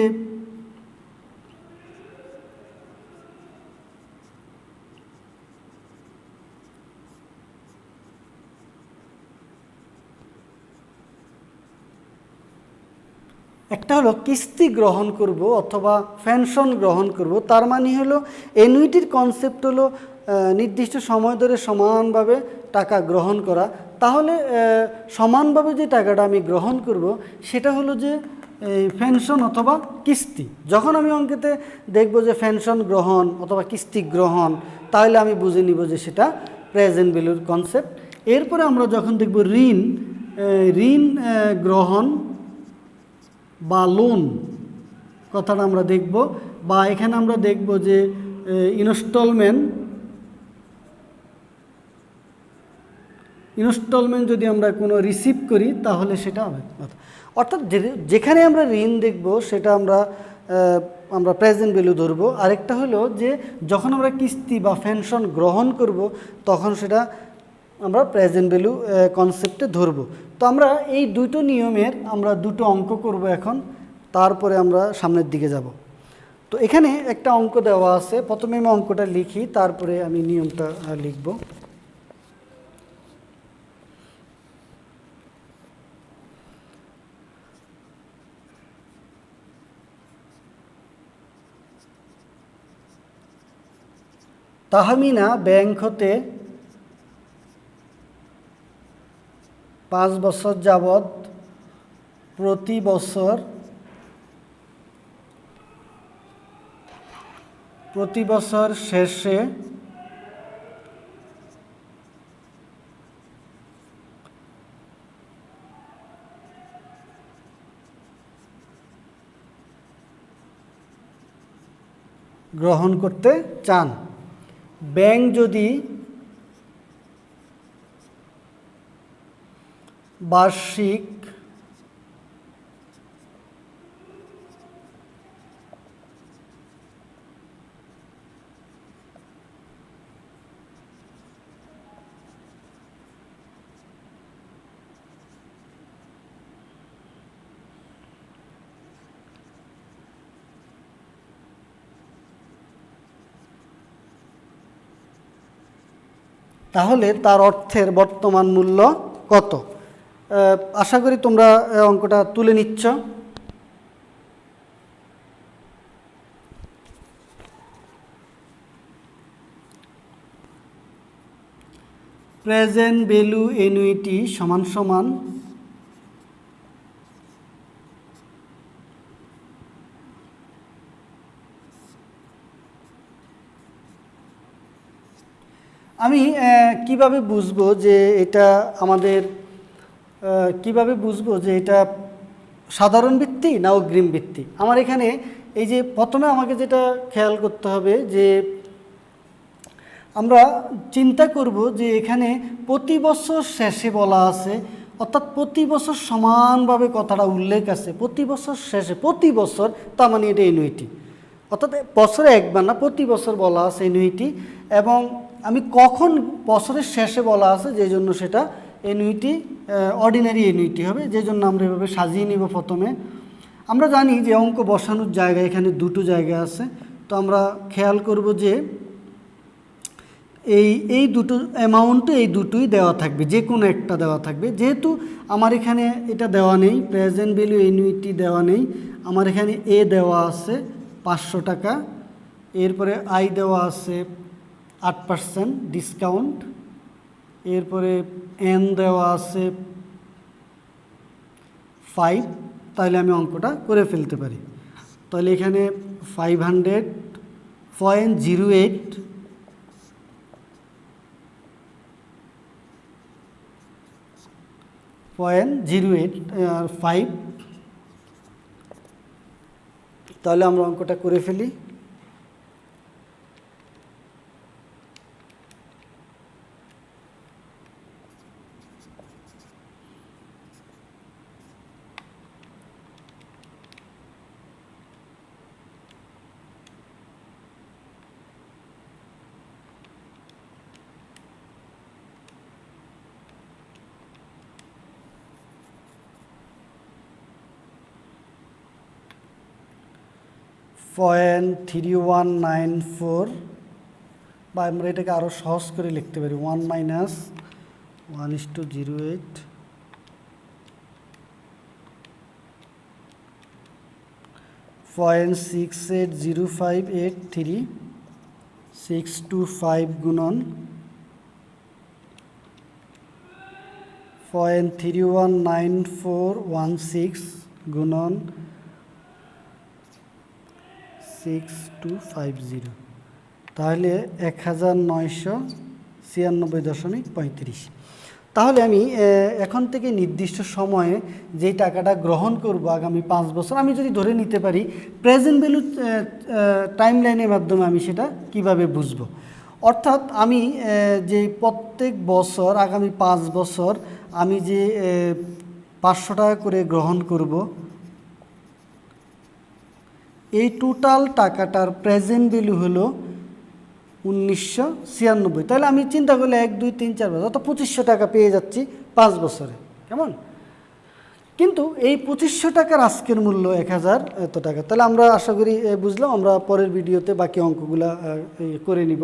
কিস্তি গ্রহণ করব অথবা পেনশন গ্রহণ করব। তার মানে হলো অ্যানুইটির কনসেপ্ট হলো নির্দিষ্ট সময় ধরে সমানভাবে টাকা গ্রহণ করা। তাহলে সমানভাবে যে টাকাটা আমি গ্রহণ করব সেটা হলো যে পেনশন অথবা কিস্তি। যখন আমি অঙ্কেতে দেখব যে পেনশন গ্রহণ অথবা কিস্তি গ্রহণ, তাহলে আমি বুঝে নিব যে সেটা প্রেজেন্ট ভ্যালুর কনসেপ্ট। এরপরে আমরা যখন দেখব ঋণ গ্রহণ বা লোন কথাটা আমরা দেখব, বা এখানে আমরা দেখব যে ইনস্টলমেন্ট যদি আমরা কোনো রিসিভ করি তাহলে সেটা হবে। অর্থাৎ যেখানে আমরা ঋণ দেখব সেটা আমরা প্রেজেন্ট ভ্যালু ধরবো। আরেকটা হলো যে যখন আমরা কিস্তি বা পেনশন গ্রহণ করব তখন সেটা আমরা প্রেজেন্ট ভ্যালু কনসেপ্টে ধরবো। তো আমরা এই দুটো নিয়মের আমরা দুটো অঙ্ক করব এখন, তারপরে আমরা সামনের দিকে যাব। তো এখানে একটা অঙ্ক দেওয়া আছে, প্রথমে আমি অঙ্কটা লিখি, তারপরে আমি নিয়মটা লিখব। তাহমিনা ব্যাংক হতে 5 বছর যাবৎ প্রতি বছর শেষে গ্রহণ করতে চান। ব্যাংক যদি বার্ষিক তাহলে তার অর্থের বর্তমান মূল্য কত? আশা করি তোমরা অঙ্কটা তুলে নিচ্ছ। প্রেজেন্ট ভ্যালু অ্যানুইটি সমান সমান আমি কিভাবে বুঝবো যে এটা আমাদের কিভাবে বুঝবো যে এটা সাধারণ ভিত্তি না অগ্রিম ভিত্তি? আমার এখানে এই যে প্রথমে আমাকে যেটা খেয়াল করতে হবে যে আমরা চিন্তা করব যে এখানে প্রতি বছর শেষে বলা আছে, অর্থাৎ প্রতি বছর সমানভাবে কথাটা উল্লেখ আছে, প্রতি বছর শেষে, প্রতি বছর, তার মানে এটা অ্যানুইটি, অর্থাৎ বছরে একবার না, প্রতি বছর বলা আছে অ্যানুইটি। এবং আমি কখন বছরের শেষে বলা আছে, যে জন্য সেটা অ্যানুইটি, অর্ডিনারি অ্যানুইটি হবে, যে জন্য আমরা এভাবে সাজিয়ে নিব। প্রথমে আমরা জানি যে অঙ্ক বসানোর জায়গা এখানে দুটো জায়গা আছে, তো আমরা খেয়াল করব যে এই দুটো অ্যামাউন্টে এই দুটোই দেওয়া থাকবে, যে কোনো একটা দেওয়া থাকবে। যেহেতু আমার এখানে এটা দেওয়া নেই, প্রেজেন্ট ভ্যালু অ্যানুইটি দেওয়া নেই, আমার এখানে এ দেওয়া আছে 500 টাকা, এরপরে আই দেওয়া আছে 8% ডিসকাউন্ট, এরপরে এন দেওয়া আছে 5, তাহলে আমি অঙ্কটা করে ফেলতে পারি। তাহলে এখানে 500.08 আর 5, তাহলে আমরা অঙ্কটা করে ফেলি। .3194, বা আমরা এটাকে আরও সহজ করে লিখতে পারি 1 - 1:08 .680583 625 গুণন .319416 গুণন 6250, তাহলে 1996.35। তাহলে আমি এখন থেকে নির্দিষ্ট সময়ে যেই টাকাটা গ্রহণ করব আগামী 5 বছর, আমি যদি ধরে নিতে পারি প্রেজেন্ট ভ্যালু টাইম লাইনের মাধ্যমে আমি সেটা কিভাবে বুঝব? অর্থাৎ আমি যে প্রত্যেক বছর আগামী 5 বছর আমি যে 500 টাকা করে গ্রহণ করব, এই টোটাল টাকাটার প্রেজেন্ট ভ্যালু হলো 1996। তাহলে আমি চিন্তা করলে 1 2 3 4 বছর, অর্থাৎ 2500 টাকা পেয়ে যাচ্ছি 5 বছরে। কেমন? কিন্তু এই 2500 টাকার আজকের মূল্য 1000 এত টাকা। তাহলে আমরা আশা করি বুঝলাম। আমরা পরের ভিডিওতে বাকি অঙ্কগুলা করে নিব।